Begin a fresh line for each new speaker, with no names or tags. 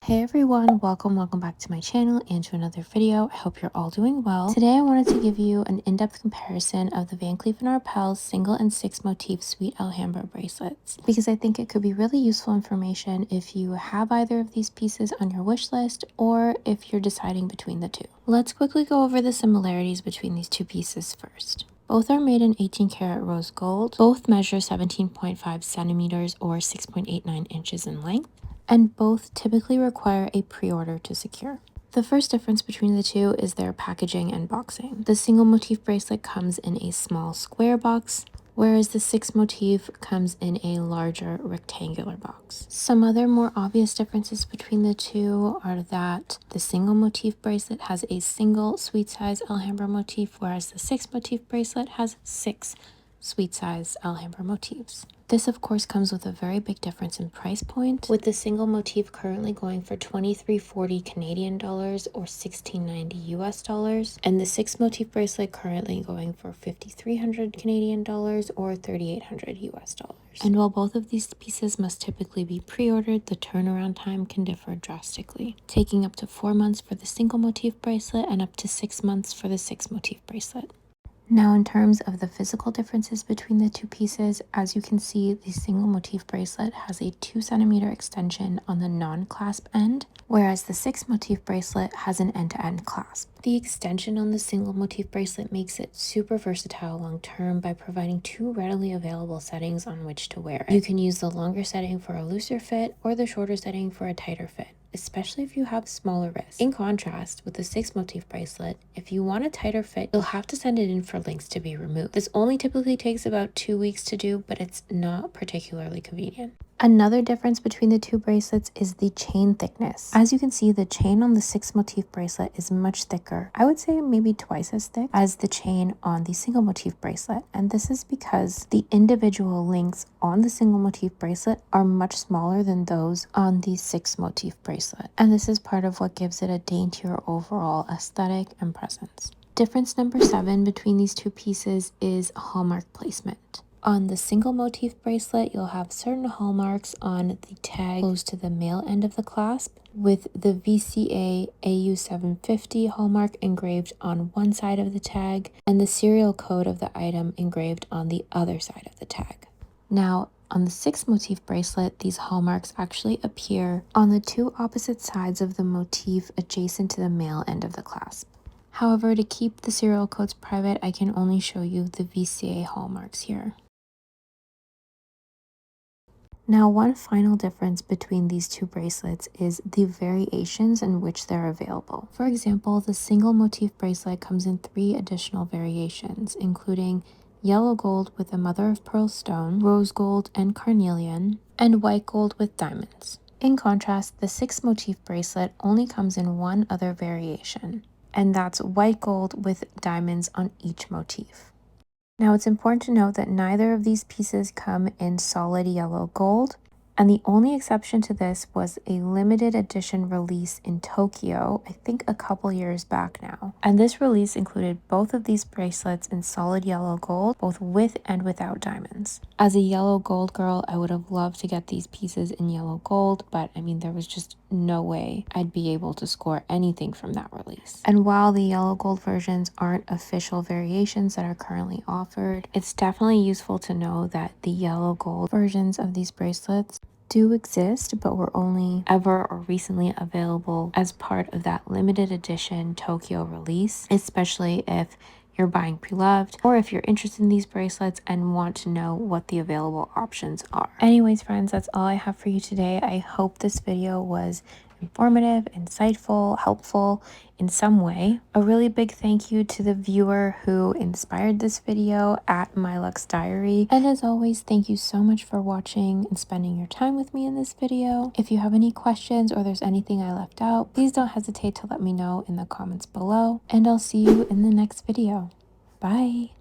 Hey everyone, welcome back to my channel and to another video. I hope you're all doing well. Today I wanted to give you an in-depth comparison of the Van Cleef & Arpels single and six motif Sweet Alhambra bracelets because I think it could be really useful information if you have either of these pieces on your wish list or if you're deciding between the two. Let's quickly go over the similarities between these two pieces first. Both are made in 18 karat rose gold. Both measure 17.5 centimeters or 6.89 inches in length, and both typically require a pre-order to secure. The first difference between the two is their packaging and boxing. The single motif bracelet comes in a small square box, whereas the six motif comes in a larger rectangular box. Some other more obvious differences between the two are that the single motif bracelet has a single sweet size Alhambra motif, whereas the six motif bracelet has 6 sweet size Alhambra motifs. This of course comes with a very big difference in price point, with the single motif currently going for $23.40 Canadian dollars or $16.90 US dollars, and the six motif bracelet currently going for $5,300 Canadian dollars or $3,800 US dollars. And while both of these pieces must typically be pre-ordered, the turnaround time can differ drastically, taking up to 4 months for the single motif bracelet and up to 6 months for the six motif bracelet. Now, in terms of the physical differences between the two pieces, as you can see, the single motif bracelet has a 2 centimeter extension on the non-clasp end, whereas the six motif bracelet has an end-to-end clasp. The extension on the single motif bracelet makes it super versatile long term by providing 2 readily available settings on which to wear it. You can use the longer setting for a looser fit or the shorter setting for a tighter fit, especially if you have smaller wrists. In contrast, with the six motif bracelet, if you want a tighter fit, you'll have to send it in for links to be removed. This only typically takes about 2 weeks to do, but it's not particularly convenient. Another difference between the two bracelets is the chain thickness. As you can see, the chain on the six motif bracelet is much thicker. I would say maybe twice as thick as the chain on the single motif bracelet. And this is because the individual links on the single motif bracelet are much smaller than those on the six motif bracelet. And this is part of what gives it a daintier overall aesthetic and presence. Difference number 7 between these two pieces is hallmark placement. On the single motif bracelet, you'll have certain hallmarks on the tag close to the male end of the clasp, with the VCA AU750 hallmark engraved on one side of the tag and the serial code of the item engraved on the other side of the tag. Now, on the six motif bracelet, these hallmarks actually appear on the 2 opposite sides of the motif adjacent to the male end of the clasp. However, to keep the serial codes private, I can only show you the VCA hallmarks here. Now, one final difference between these two bracelets is the variations in which they're available. For example, the single motif bracelet comes in 3 additional variations, including yellow gold with a mother of pearl stone, rose gold and carnelian, and white gold with diamonds. In contrast, the six motif bracelet only comes in 1 other variation, and that's white gold with diamonds on each motif. Now, it's important to note that neither of these pieces come in solid yellow gold, and the only exception to this was a limited edition release in Tokyo, I think a couple years back now. And this release included both of these bracelets in solid yellow gold, both with and without diamonds. As a yellow gold girl, I would have loved to get these pieces in yellow gold, but I mean, there was just no way I'd be able to score anything from that release. And while the yellow gold versions aren't official variations that are currently offered, it's definitely useful to know that the yellow gold versions of these bracelets do exist, but were only ever or recently available as part of that limited edition Tokyo release, especially if you're buying pre-loved or if you're interested in these bracelets and want to know what the available options are. Anyways, friends, that's all I have for you today. I hope this video was informative, insightful, helpful in some way. A really big thank you to the viewer who inspired this video at My Luxe Diary. And as always, thank you so much for watching and spending your time with me in this video. If you have any questions or there's anything I left out, please don't hesitate to let me know in the comments below. And I'll see you in the next video. Bye!